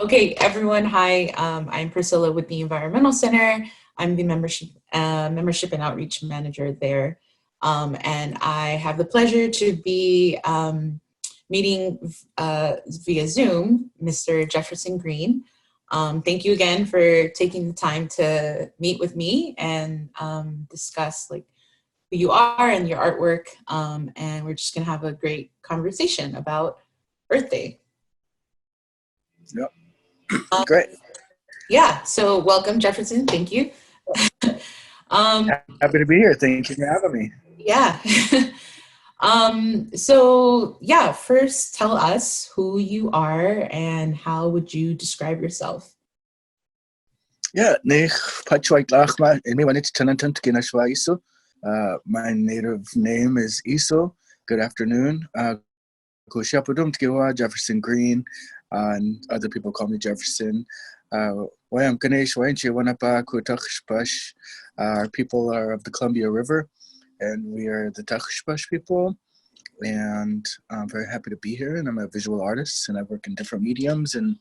Okay, everyone. Hi, I'm Priscilla with the Environmental Center. I'm the membership and outreach manager there, and I have the pleasure to be meeting via Zoom, Mr. Jefferson Greene. Thank you again for taking the time to meet with me and discuss like who you are and your artwork. And we're just gonna have a great conversation about Earth Day. Yep. Great. Yeah, so welcome, Jefferson. Thank you. Happy to be here. Thank you for having me. Yeah. So yeah, first tell us who you are and how would you describe yourself? Yeah, my native name is Iso. Good afternoon. Jefferson Greene, and other people call me Jefferson. Táxshpash. Our people are of the Columbia River, and we are the Táxshpash people. And I'm very happy to be here, and I'm a visual artist, and I work in different mediums. And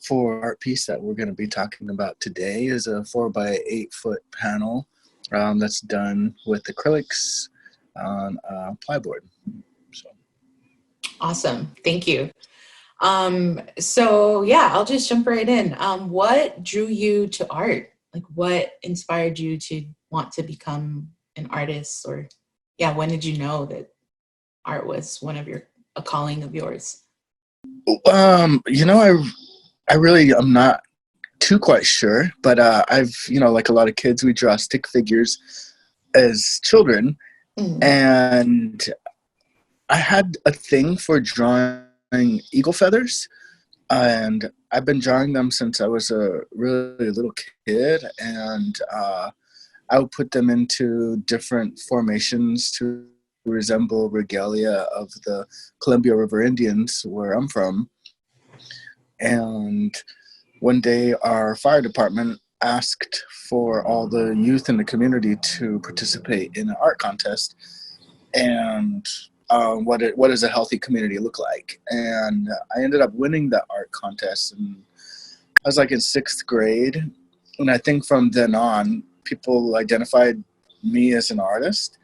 for art piece that we're going to be talking about today is a 4x8 foot panel that's done with acrylics on plyboard. So. Awesome, thank you. So yeah, I'll just jump right in. What drew you to art? Like, what inspired you to want to become an artist? Or yeah, when did you know that art was a calling of yours? I really am not too quite sure, but I've, like a lot of kids, we draw stick figures as children, and I had a thing for drawing eagle feathers, and I've been drawing them since I was a really little kid, and I would put them into different formations to resemble regalia of the Columbia River Indians, where I'm from. And one day our fire department asked for all the youth in the community to participate in an art contest, and what does a healthy community look like? And I ended up winning that art contest, and I was like in 6th grade, and I think from then on people identified me as an artist,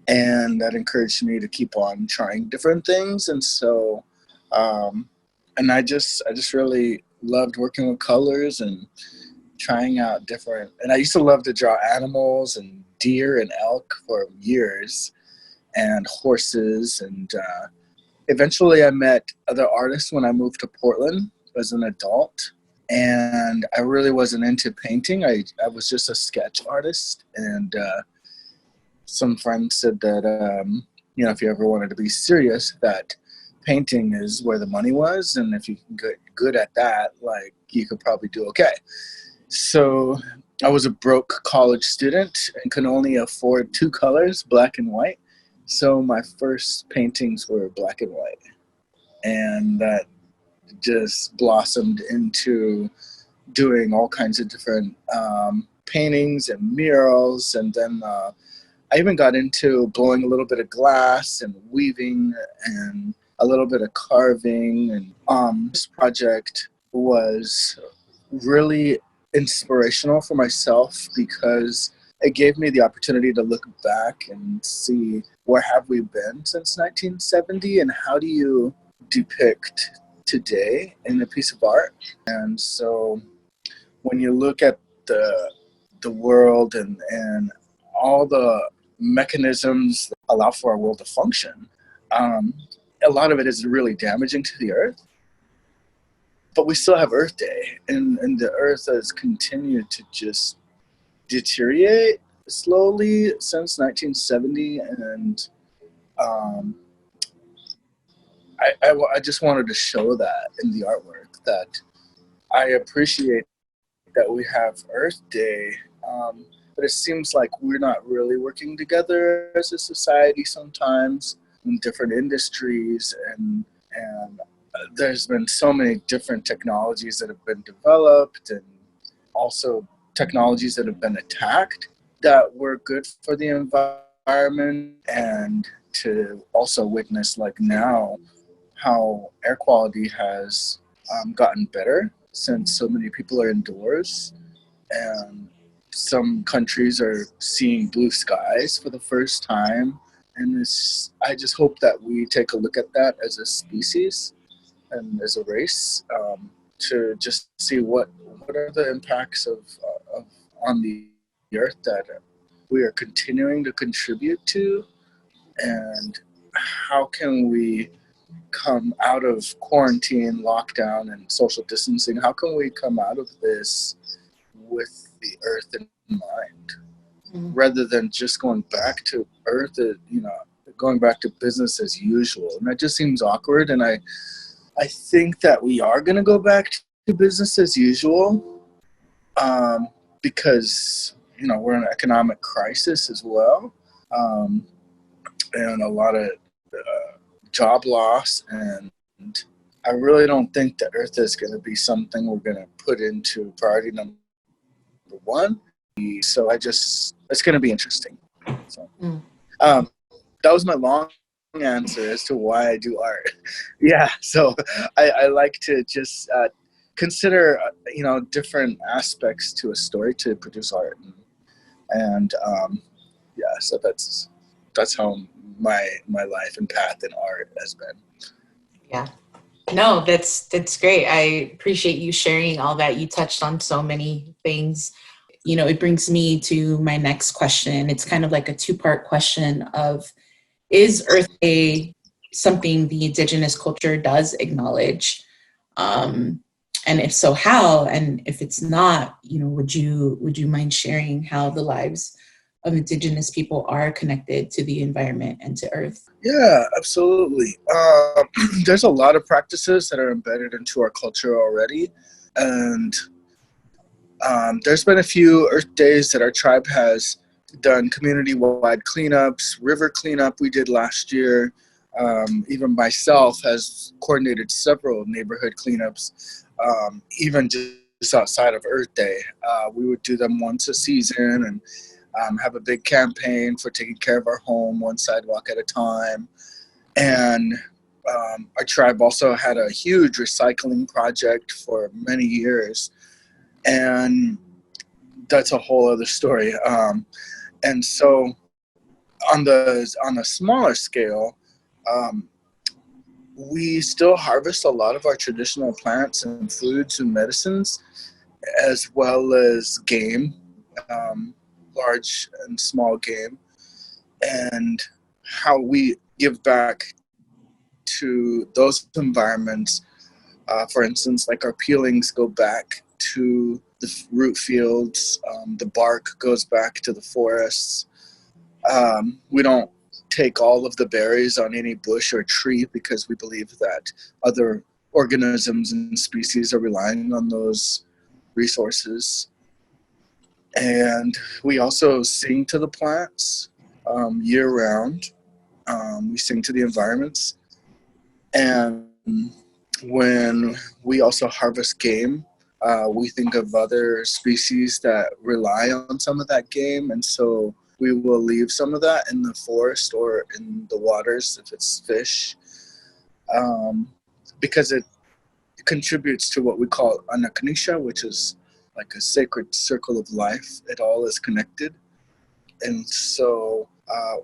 and that encouraged me to keep on trying different things. And so and I just really loved working with colors and trying out different, and I used to love to draw animals and deer and elk for years, and horses, and eventually I met other artists when I moved to Portland as an adult, and I really wasn't into painting. I was just a sketch artist, and some friends said that if you ever wanted to be serious, that painting is where the money was, and if you can get good at that, like, you could probably do okay. So I was a broke college student and could only afford 2 colors, black and white. So my first paintings were black and white, and that just blossomed into doing all kinds of different paintings and murals. And then I even got into blowing a little bit of glass and weaving and a little bit of carving. And this project was really inspirational for myself because it gave me the opportunity to look back and see where have we been since 1970, and how do you depict today in a piece of art. And so when you look at the world and all the mechanisms that allow for our world to function, a lot of it is really damaging to the earth. But we still have Earth Day, and the earth has continued to just deteriorate slowly since 1970. And I just wanted to show that in the artwork, that I appreciate that we have Earth Day, but it seems like we're not really working together as a society sometimes in different industries, and there's been so many different technologies that have been developed, and also technologies that have been attacked that were good for the environment. And to also witness, like, now how air quality has gotten better since so many people are indoors, and some countries are seeing blue skies for the first time. And I just hope that we take a look at that as a species and as a race, to just see what are the impacts of on the earth that we are continuing to contribute to, and how can we come out of quarantine, lockdown, and social distancing? How can we come out of this with the earth in mind, rather than just going back to earth, going back to business as usual? And that just seems awkward. And I think that we are going to go back to business as usual, because we're in an economic crisis as well, and a lot of job loss. And I really don't think the earth is going to be something we're going to put into priority number one. So it's going to be interesting. So that was my long answer as to why I do art. Yeah, so I like to just consider different aspects to a story to produce art, and yeah, so that's how my life and path in art has been. Yeah. No, that's great. I appreciate you sharing all that. You touched on so many things. It brings me to my next question. It's kind of like a two-part question of, is Earth Day something the indigenous culture does acknowledge? And if so, how? And if it's not, would you mind sharing how the lives of indigenous people are connected to the environment and to Earth? Yeah, absolutely. There's a lot of practices that are embedded into our culture already. And there's been a few Earth Days that our tribe has done community-wide cleanups, river cleanup we did last year. Even myself has coordinated several neighborhood cleanups, even just outside of Earth Day. We would do them once a season, and have a big campaign for taking care of our home, one sidewalk at a time. And our tribe also had a huge recycling project for many years, and that's a whole other story. And so on a smaller scale, we still harvest a lot of our traditional plants and foods and medicines, as well as game, large and small game, and how we give back to those environments. For instance, like our peelings go back to the root fields, the bark goes back to the forests. We don't take all of the berries on any bush or tree because we believe that other organisms and species are relying on those resources. And we also sing to the plants year round. We sing to the environments. And when we also harvest game, we think of other species that rely on some of that game. And so we will leave some of that in the forest or in the waters if it's fish, because it contributes to what we call anakanisha, which is like a sacred circle of life. It all is connected. And so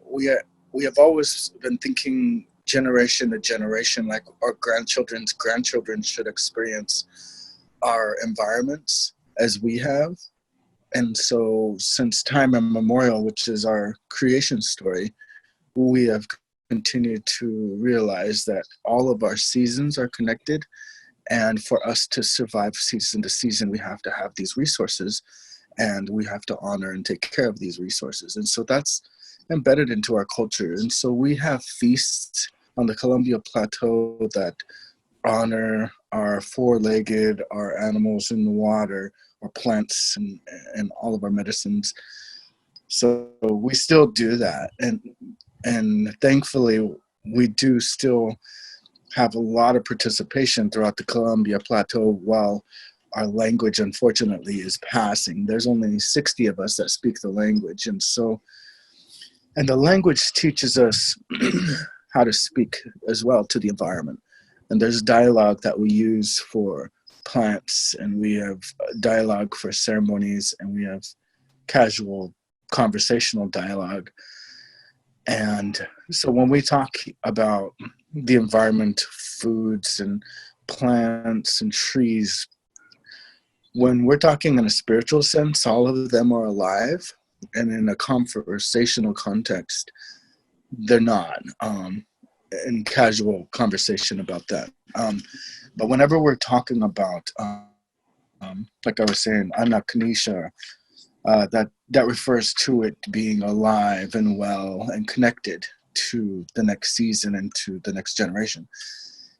we have always been thinking generation to generation, like our grandchildren's grandchildren should experience our environments as we have. And so since time immemorial, which is our creation story, we have continued to realize that all of our seasons are connected. And for us to survive season to season, we have to have these resources, and we have to honor and take care of these resources. And so that's embedded into our culture. And so we have feasts on the Columbia Plateau that honor our four-legged, our animals in the water, our plants, and all of our medicines. So we still do that. And thankfully, we do still have a lot of participation throughout the Columbia Plateau while our language, unfortunately, is passing. There's only 60 of us that speak the language. And the language teaches us how to speak as well to the environment. And there's dialogue that we use for plants, and we have dialogue for ceremonies, and we have casual conversational dialogue. And so when we talk about the environment, foods and plants and trees, when we're talking in a spiritual sense, all of them are alive, and in a conversational context, they're not, in casual conversation about that. But whenever we're talking about, like I was saying, Anakanisha, that refers to it being alive and well and connected to the next season and to the next generation.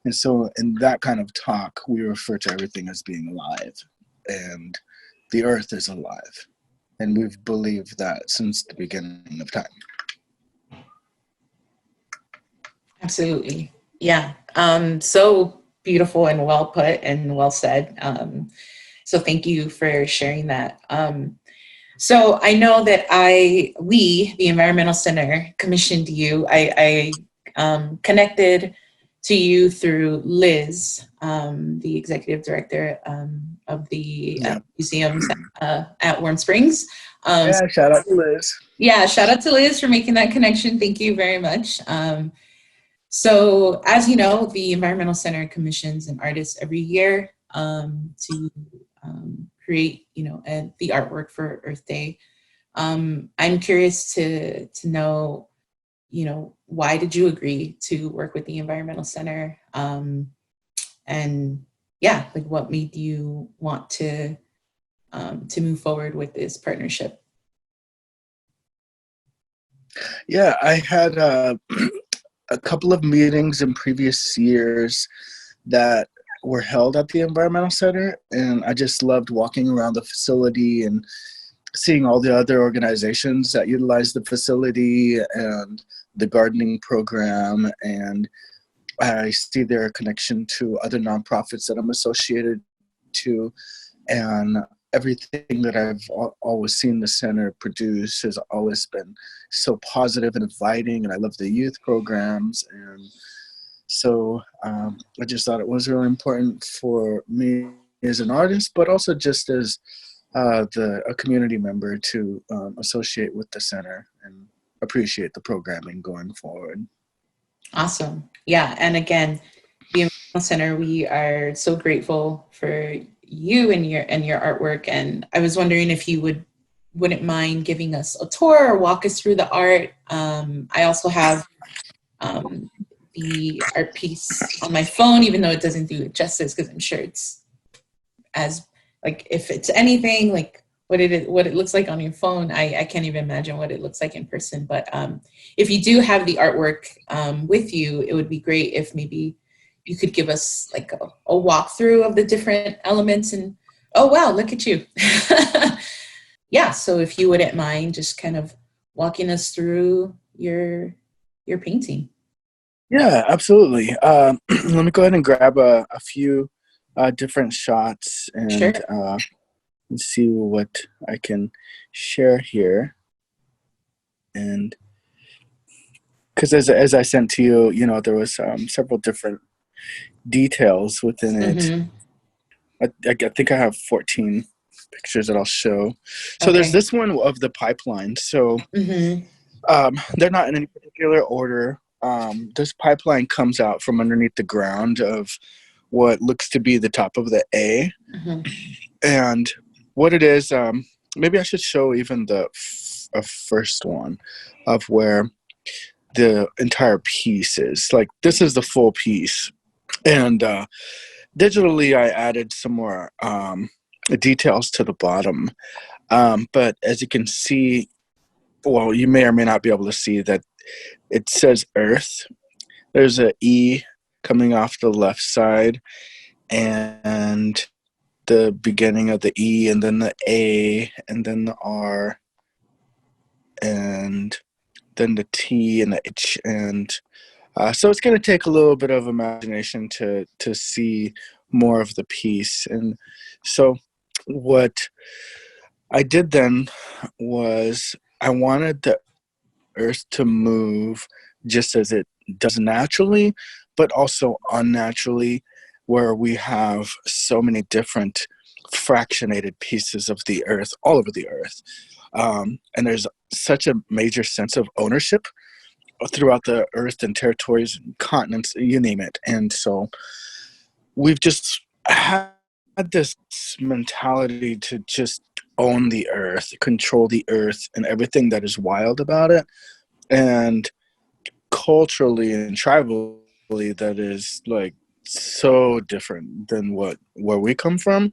And so in that kind of talk, we refer to everything as being alive, and the earth is alive. And we've believed that since the beginning of time. Absolutely. Yeah. So beautiful and well put and well said. So thank you for sharing that. So I know that we, the Environmental Center, commissioned you. I connected to you through Liz, the executive director of the museums at Warm Springs. Shout out to Liz. Yeah, shout out to Liz for making that connection. Thank you very much. So as you know, the Environmental Center commissions an artist every year to create, the artwork for Earth Day. I'm curious to know, why did you agree to work with the Environmental Center? And yeah, like what made you want to move forward with this partnership? Yeah, I had a couple of meetings in previous years that were held at the Environmental Center, and I just loved walking around the facility and seeing all the other organizations that utilize the facility and the gardening program, and I see their connection to other nonprofits that I'm associated to, and everything that I've always seen the center produce has always been so positive and inviting, and I love the youth programs. And so I just thought it was really important for me as an artist, but also just as a community member to associate with the center and appreciate the programming going forward. Awesome. Yeah. And again, the Environmental Center, we are so grateful for you and your artwork. And I was wondering if you wouldn't mind giving us a tour or walk us through the art. I also have the art piece on my phone, even though it doesn't do it justice, because I'm sure it's as like, if it's anything like what it looks like on your phone, I can't even imagine what it looks like in person. But if you do have the artwork with you, it would be great if maybe you could give us like a walkthrough of the different elements. And oh wow, look at you. Yeah, so if you wouldn't mind just kind of walking us through your painting. Yeah, absolutely. Let me go ahead and grab a few different shots and Sure. See what I can share here. And because as I sent to you, there was several different details within it. Mm-hmm. I think I have 14 pictures that I'll show. So there's this one of the pipeline. So they're not in any particular order. This pipeline comes out from underneath the ground of what looks to be the top of the A. And what it is, maybe I should show even the first one of where the entire piece is. Like, this is the full piece. And digitally, I added some more details to the bottom. But as you can see, well, you may or may not be able to see that it says Earth. There's an E coming off the left side, and the beginning of the E, and then the A, and then the R, and then the T and the H. And so it's going to take a little bit of imagination to see more of the piece. And so what I did then was I wanted the Earth to move just as it does naturally, but also unnaturally. where we have so many different fractionated pieces of the earth all over the earth. And there's such a major sense of ownership throughout the earth and territories and continents, you name it. And so we've just had this mentality to just own the earth, control the earth and everything that is wild about it. And culturally and tribally, that is like so different than where we come from.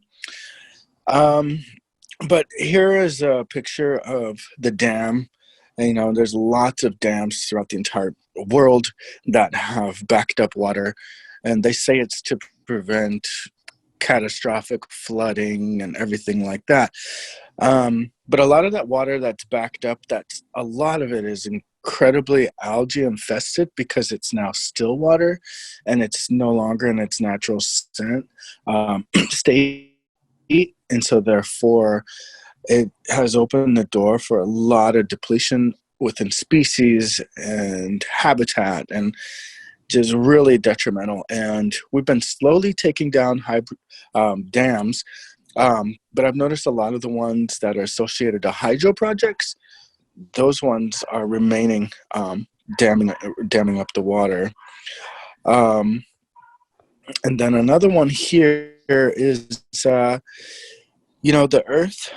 But here is a picture of the dam. And, there's lots of dams throughout the entire world that have backed up water, and they say it's to prevent catastrophic flooding and everything like that. But a lot of that water that's backed up, a lot of it is incredibly algae infested because it's now still water and it's no longer in its natural state. And so therefore it has opened the door for a lot of depletion within species and habitat, and just really detrimental. And we've been slowly taking down dams, but I've noticed a lot of the ones that are associated to hydro projects, those ones are remaining, damming up the water. And then another one here is, the earth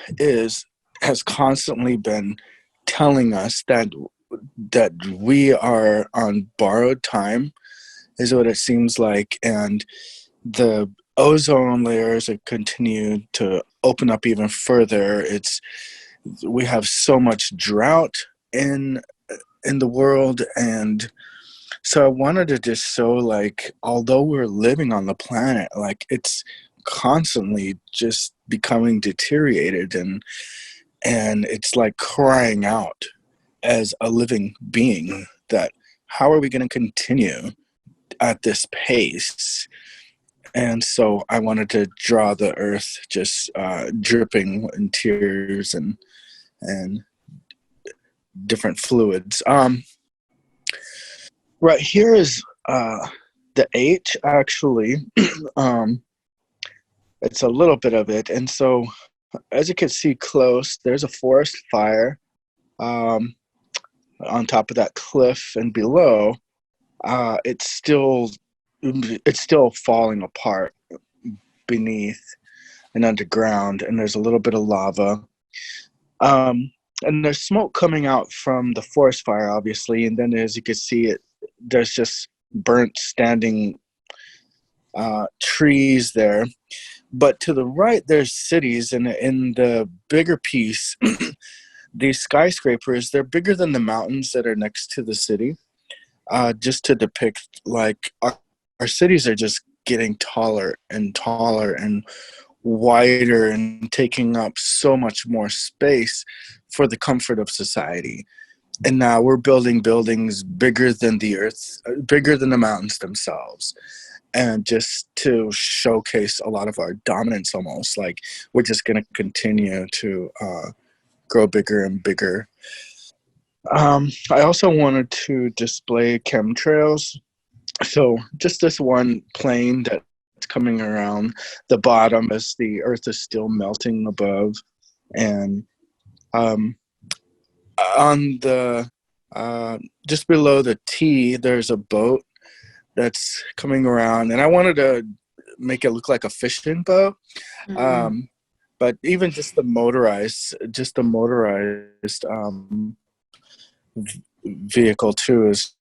has constantly been telling us that we are on borrowed time, is what it seems like. And the ozone layers are continue to open up even further. We have so much drought in the world. And so I wanted to just show, like, although we're living on the planet, like, it's constantly just becoming deteriorated, and it's like crying out as a living being that how are we going to continue at this pace? And so I wanted to draw the earth just dripping in tears and different fluids. Right here is the H, actually. It's a little bit of it. And so as you can see close, there's a forest fire on top of that cliff, and below it's still falling apart beneath and underground, and there's a little bit of lava, and there's smoke coming out from the forest fire, obviously. And then as you can see, there's just burnt standing trees there. But to the right, there's cities, and in the bigger piece, these skyscrapers, they're bigger than the mountains that are next to the city, just to depict, like, our cities are just getting taller and taller and wider and taking up so much more space for the comfort of society. And now we're building buildings bigger than the earth, bigger than the mountains themselves. And just to showcase a lot of our dominance, almost like we're just going to continue to grow bigger and bigger. I also wanted to display chemtrails. So just this one plane that's coming around the bottom as the earth is still melting above. And on the just below the T, there's a boat that's coming around, and I wanted to make it look like a fishing boat. But even just the motorized vehicle too is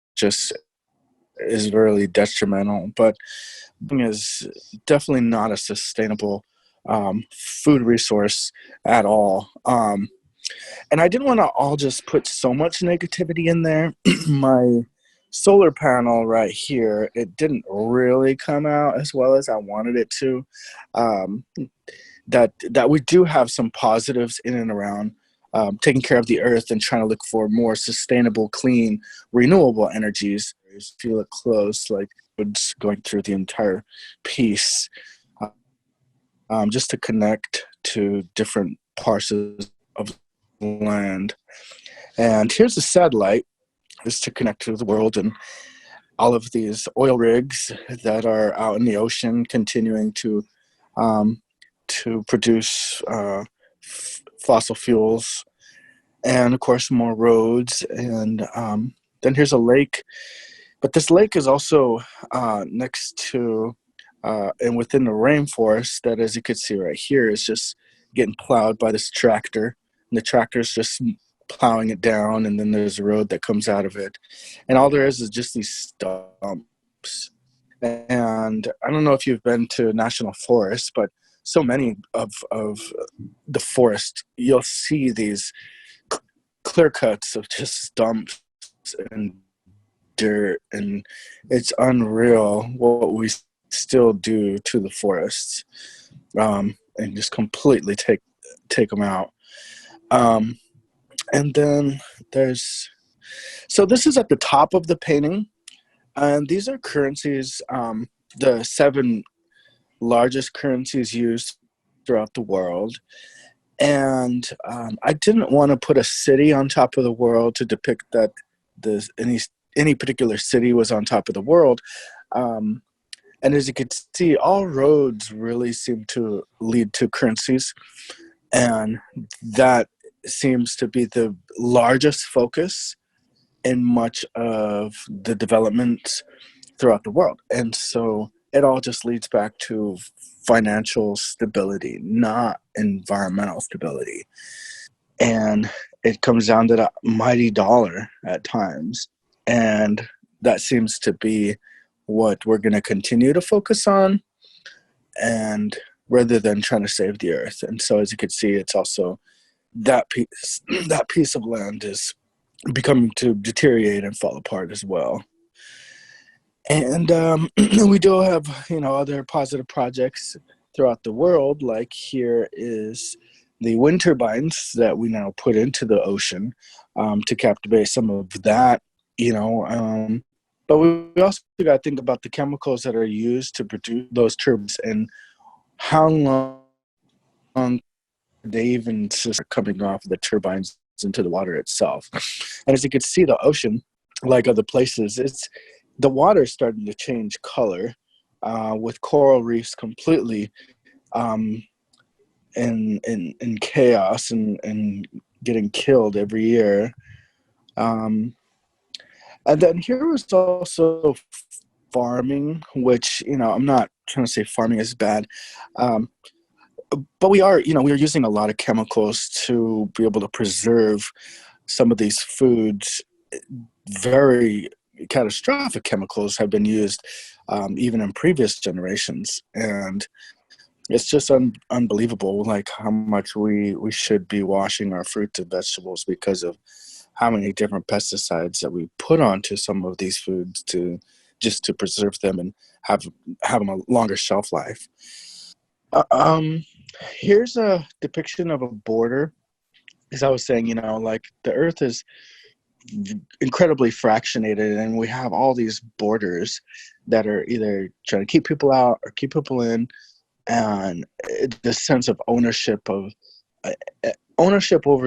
really detrimental. But is definitely not a sustainable food resource at all. And I didn't want to all just put so much negativity in there. My solar panel right here, it didn't really come out as well as I wanted it to. That we do have some positives in and around taking care of the earth and trying to look for more sustainable, clean, renewable energies. If you look close, like it's going through the entire piece, just to connect to different parcels of land. And here's a satellite, just to connect to the world. And all of these oil rigs that are out in the ocean continuing to produce fossil fuels, and of course more roads. And then here's a lake, but this lake is also next to and within the rainforest that, as you can see right here, is just getting plowed by this tractor, and the tractor's just plowing it down, and then there's a road that comes out of it, and all there is just these stumps. And I don't know if you've been to national forests, but so many of the forest, you'll see these clear cuts of just stumps and dirt, and it's unreal what we still do to the forests, and just completely take them out. And then so this is at the top of the painting, and these are currencies, the 7 largest currencies used throughout the world. And I didn't want to put a city on top of the world to depict that any particular city was on top of the world. And as you can see, all roads really seem to lead to currencies, and that seems to be the largest focus in much of the development throughout the world. And so it all just leads back to financial stability, not environmental stability. And it comes down to that mighty dollar at times. And that seems to be what we're going to continue to focus on, and rather than trying to save the earth. And so as you can see, it's also that piece of land is becoming to deteriorate and fall apart as well. And we do have, other positive projects throughout the world. Like here is the wind turbines that we now put into the ocean to captivate some of that, but we also got to think about the chemicals that are used to produce those turbines, and how long they even are coming off the turbines into the water itself. And as you can see, the ocean, like other places, the water is starting to change color, with coral reefs completely in chaos and getting killed every year. And then here was also farming, which, I'm not trying to say farming is bad, but we're using a lot of chemicals to be able to preserve some of these foods. Very catastrophic chemicals have been used even in previous generations, and it's just unbelievable, like how much we should be washing our fruits and vegetables because of how many different pesticides that we put onto some of these foods to preserve them and have them a longer shelf life. Here's a depiction of a border. As I was saying, like the earth is incredibly fractionated, and we have all these borders that are either trying to keep people out or keep people in, and the sense of ownership over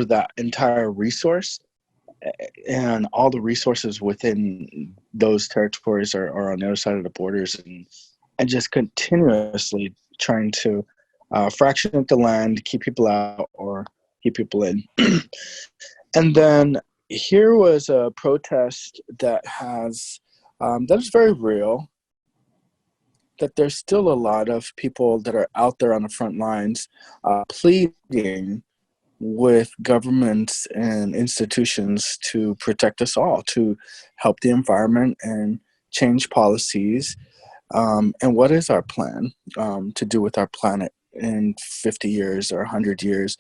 that entire resource, and all the resources within those territories are on the other side of the borders, and just continuously trying to fractionate the land, keep people out or keep people in. And then here was a protest that is very real, that there's still a lot of people that are out there on the front lines pleading with governments and institutions to protect us all, to help the environment and change policies. And what is our plan to do with our planet in 50 years or 100 years?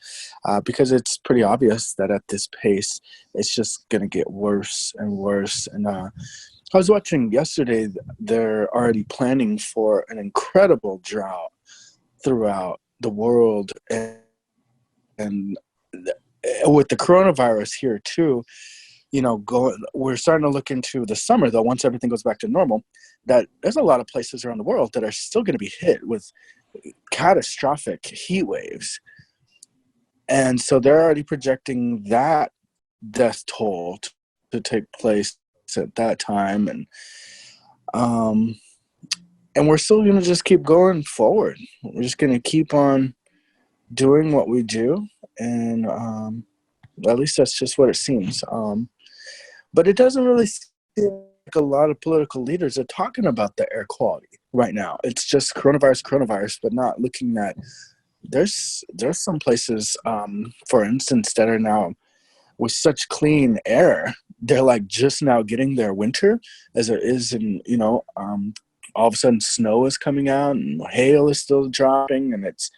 Because it's pretty obvious that at this pace, it's just going to get worse and worse. And I was watching yesterday, they're already planning for an incredible drought throughout the world. And with the coronavirus here too, we're starting to look into the summer, though, once everything goes back to normal, that there's a lot of places around the world that are still going to be hit with catastrophic heat waves. And so they're already projecting that death toll to take place at that time. And And we're still going to just keep going forward. We're just going to keep on doing what we do. And at least that's just what it seems. But it doesn't really seem like a lot of political leaders are talking about the air quality right now. It's just coronavirus, but not looking at there's some places, for instance, that are now with such clean air. They're like just now getting their winter, as there is in, all of a sudden snow is coming out and hail is still dropping, and it's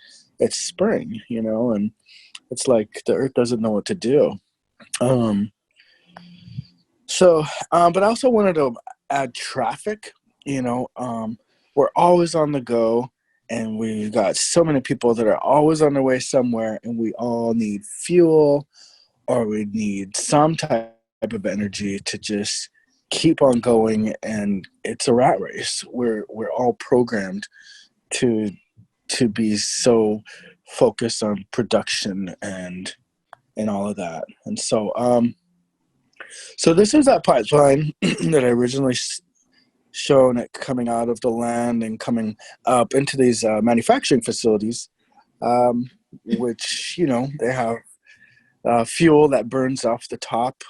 spring, and it's like the earth doesn't know what to do. But I also wanted to add traffic. We're always on the go, and we've got so many people that are always on their way somewhere, and we all need fuel, or we need some type of energy to just keep on going. And it's a rat race. We're all programmed to be so focused on production and all of that. And so this is that pipeline that I originally shown it coming out of the land and coming up into these manufacturing facilities, which, they have fuel that burns off the top,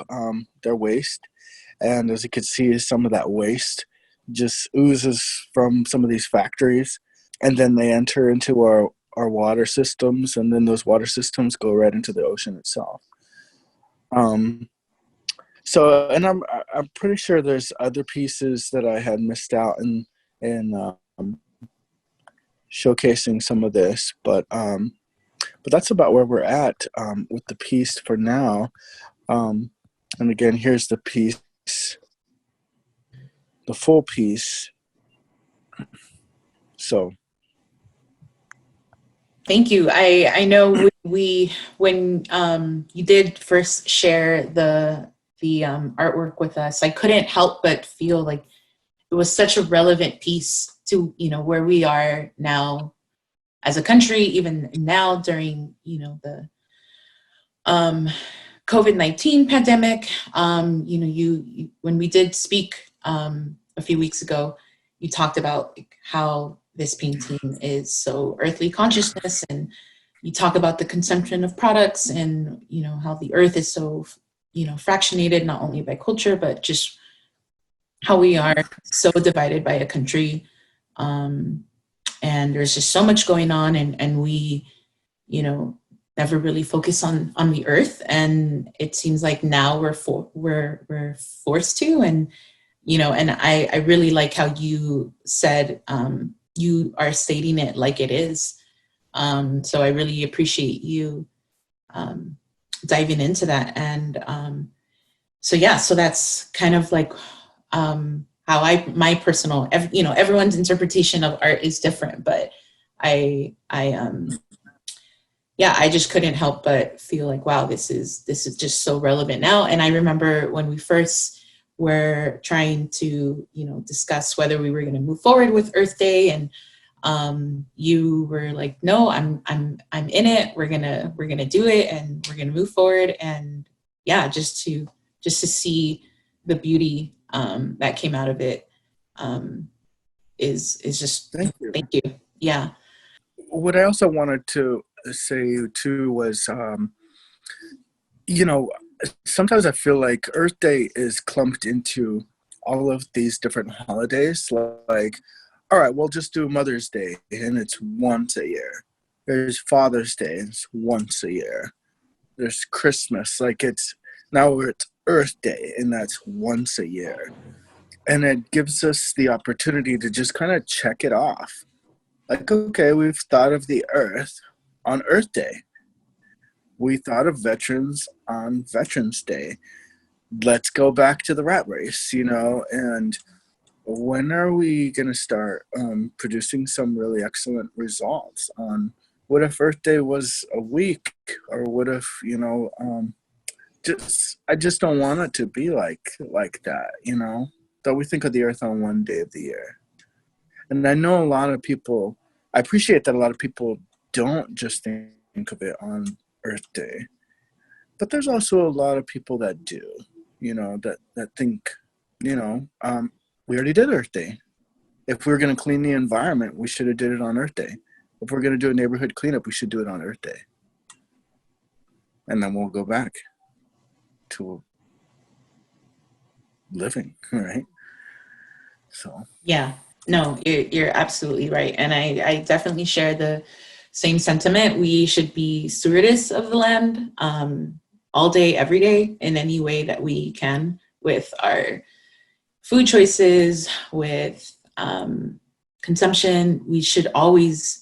their waste. And as you can see, some of that waste just oozes from some of these factories. And then they enter into our water systems, and then those water systems go right into the ocean itself. So, and I'm pretty sure there's other pieces that I had missed out in showcasing some of this, but that's about where we're at with the piece for now. And again, here's the piece, the full piece. So, thank you. I know when you did first share the artwork with us, I couldn't help but feel like it was such a relevant piece to, where we are now as a country, even now during, the COVID-19 pandemic. You when we did speak a few weeks ago, you talked about how this painting is so earthly consciousness, and you talk about the consumption of products, and how the earth is so fractionated, not only by culture, but just how we are so divided by a country. And there's just so much going on, and we, never really focus on the earth. And it seems like now we're forced to, and, and I really like how you said, you are stating it like it is. So I really appreciate you diving into that. And so that's kind of like how my personal, everyone's interpretation of art is different, but I just couldn't help but feel like, wow, this is just so relevant now. And I remember when we first were trying to, discuss whether we were going to move forward with Earth Day, and you were like, no, I'm in it. We're gonna do it, and we're gonna move forward. And just to see the beauty that came out of it is just thank you. Thank you. Yeah. What I also wanted to say too was, sometimes I feel like Earth Day is clumped into all of these different holidays. Like, all right, we'll just do Mother's Day, and it's once a year. There's Father's Day, it's once a year. There's Christmas, now it's Earth Day, and that's once a year. And it gives us the opportunity to just kind of check it off. Like, okay, we've thought of the Earth on Earth Day. We thought of veterans on Veterans Day. Let's go back to the rat race, and when are we going to start producing some really excellent results on what if Earth Day was a week, or what if, I just don't want it to be like that, that we think of the Earth on one day of the year. And I know a lot of people, I appreciate that a lot of people don't just think of it on Earth Day, but there's also a lot of people that do, that think, we already did Earth Day. If we were going to clean the environment, we should have did it on Earth Day. If we're going to do a neighborhood cleanup, we should do it on Earth Day. And then we'll go back to living, right? So. Yeah, no, you're absolutely right. And I definitely share the same sentiment. We should be stewards of the land all day, every day, in any way that we can, with our food choices, with consumption. We should always,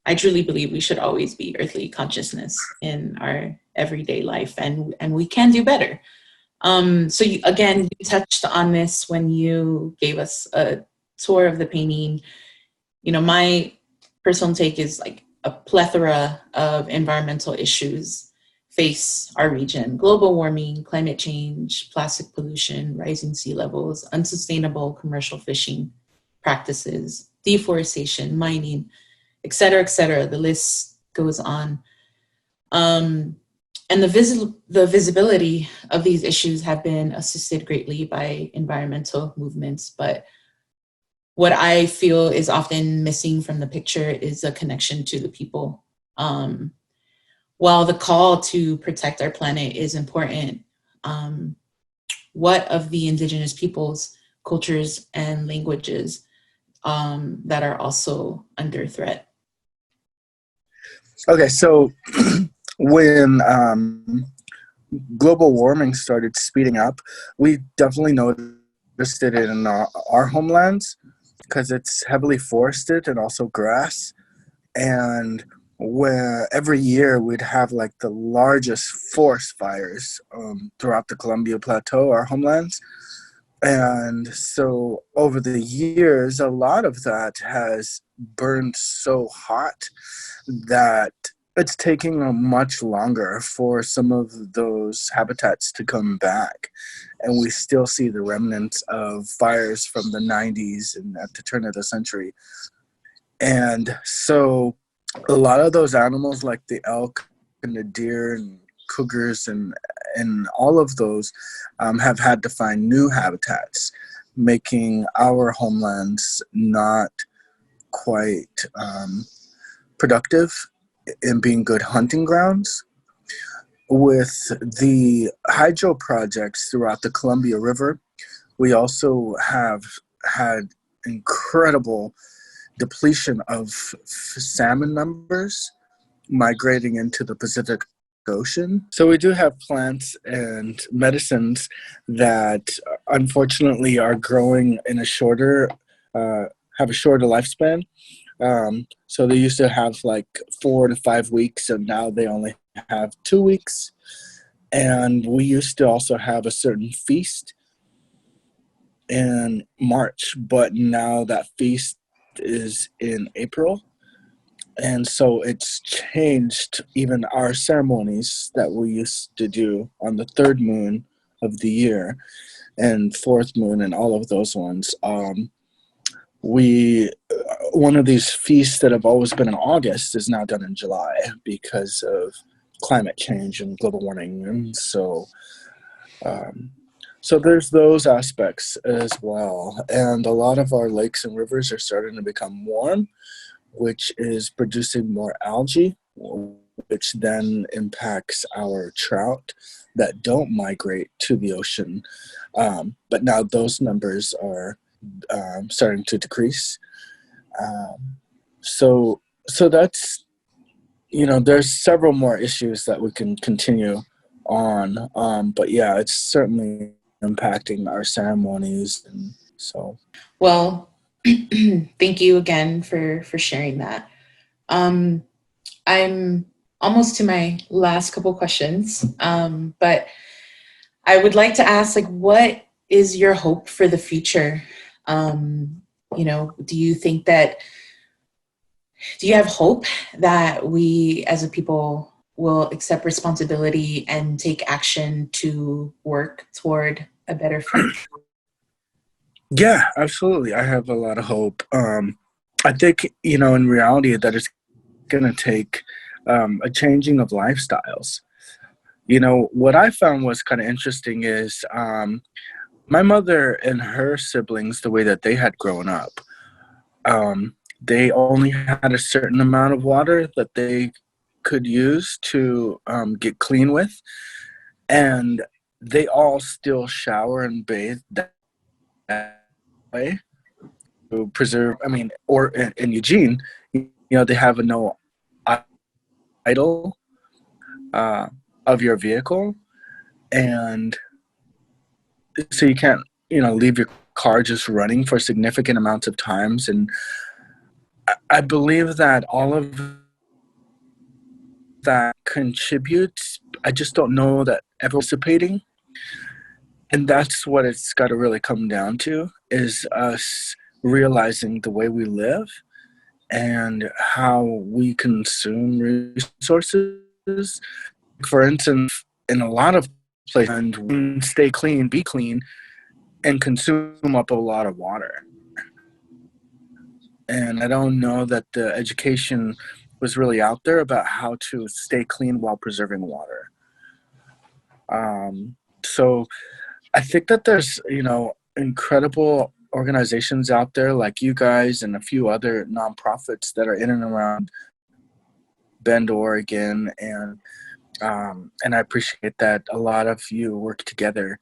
I truly believe we should always be earthly consciousness in our everyday life, and we can do better. So you touched on this when you gave us a tour of the painting. You know, my personal take is like a plethora of environmental issues face our region: global warming, climate change, plastic pollution, rising sea levels, unsustainable commercial fishing practices, deforestation, mining, et cetera, et cetera. The list goes on. And the visibility of these issues have been assisted greatly by environmental movements. But what I feel is often missing from the picture is a connection to the people. While the call to protect our planet is important, what of the indigenous peoples, cultures, and languages that are also under threat? Okay, so when global warming started speeding up, we definitely noticed it in our homelands because it's heavily forested and also grass. And where every year we'd have like the largest forest fires throughout the Columbia Plateau, our homelands. And so over the years, a lot of that has burned so hot that it's taking much longer for some of those habitats to come back. And we still see the remnants of fires from the 90s and at the turn of the century. And so a lot of those animals like the elk and the deer and cougars and all of those have had to find new habitats, making our homelands not quite productive in being good hunting grounds. With the hydro projects throughout the Columbia River, we also have had incredible depletion of salmon numbers migrating into the Pacific Ocean. So we do have plants and medicines that unfortunately are growing in have a shorter lifespan. So they used to have like 4 to 5 weeks, and now they only have 2 weeks. And we used to also have a certain feast in March, but now that feast is in April. And so it's changed even our ceremonies that we used to do on the third moon of the year and fourth moon and all of those ones. One of these feasts that have always been in August is now done in July because of climate change and global warming. And so there's those aspects as well. And a lot of our lakes and rivers are starting to become warm, which is producing more algae, which then impacts our trout that don't migrate to the ocean. But now those numbers are starting to decrease. So that's, there's several more issues that we can continue on. But yeah, it's certainly impacting our ceremonies. And so. Well, thank you again for sharing that. I'm almost to my last couple questions, but I would like to ask, what is your hope for the future? Do you have hope that we as a people will accept responsibility and take action to work toward a better future? Yeah, absolutely. I have a lot of hope. I think, in reality that it's going to take a changing of lifestyles. What I found was kind of interesting is my mother and her siblings, the way that they had grown up, they only had a certain amount of water that they could use to get clean with, and they all still shower and bathe that way to preserve. I mean, or in Eugene, they have a no idle of your vehicle, and so you can't leave your car just running for significant amounts of times. And I believe that all of that contributes. I just don't know that everyone's participating, and that's what it's got to really come down to, is us realizing the way we live and how we consume resources. For instance, in a lot of places, and stay clean, be clean, and consume up a lot of water. And I don't know that the education was really out there about how to stay clean while preserving water. So I think that there's, incredible organizations out there like you guys and a few other nonprofits that are in and around Bend, Oregon, and I appreciate that a lot of you work together.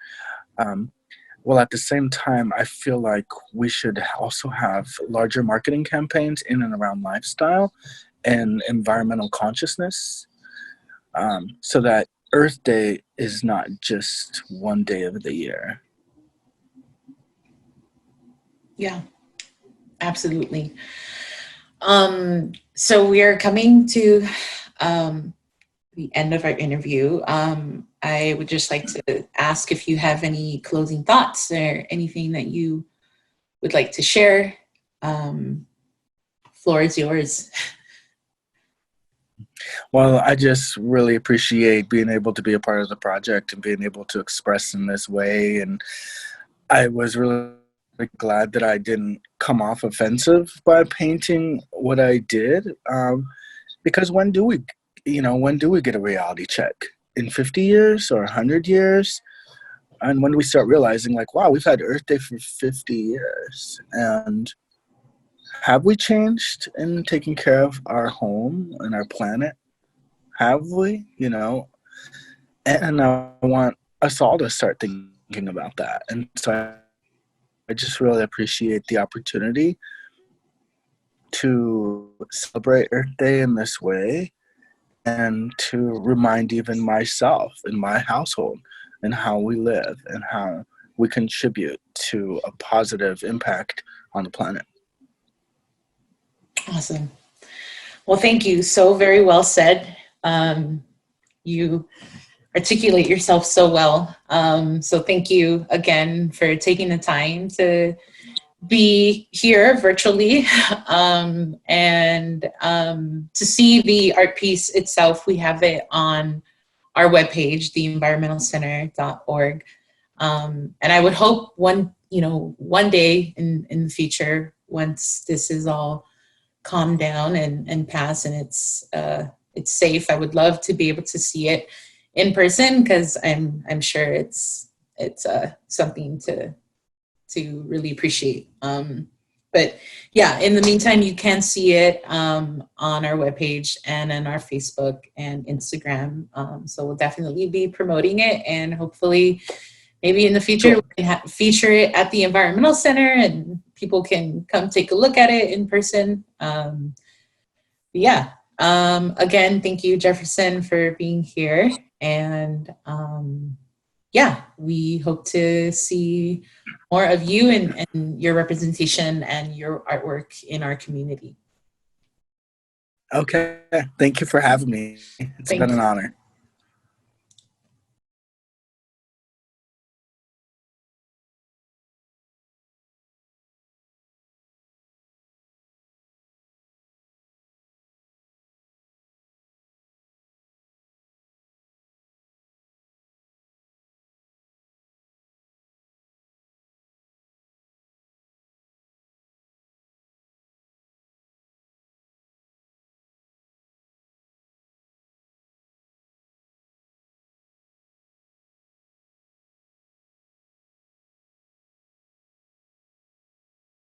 Well, at the same time, I feel like we should also have larger marketing campaigns in and around lifestyle and environmental consciousness, so that Earth Day is not just one day of the year. Yeah, absolutely. So we are coming to the end of our interview. I would just like to ask if you have any closing thoughts or anything that you would like to share. Floor is yours. Well, I just really appreciate being able to be a part of the project and being able to express in this way. And I was really glad that I didn't come off offensive by painting what I did, because when do we get a reality check? In 50 years or 100 years? And when do we start realizing, like, wow, we've had Earth Day for 50 years, and have we changed in taking care of our home and our planet? Have we? And I want us all to start thinking about that. And so I just really appreciate the opportunity to celebrate Earth Day in this way, and to remind even myself and my household and how we live and how we contribute to a positive impact on the planet. Awesome. Well, thank you. So very well said. You articulate yourself so well. So thank you again for taking the time to be here virtually, and to see the art piece itself. We have it on our webpage, theenvironmentalcenter.org. And I would hope one day in the future, once this is all calmed down and pass and it's safe, I would love to be able to see it in person, because I'm sure it's something to really appreciate. But yeah, in the meantime, you can see it on our webpage and on our Facebook and Instagram. So we'll definitely be promoting it, and hopefully maybe in the future we can feature it at the Environmental Center and people can come take a look at it in person. Yeah. Again, thank you, Jefferson, for being here. And yeah, we hope to see more of you and your representation and your artwork in our community. Okay. Thank you for having me. It's been an honor.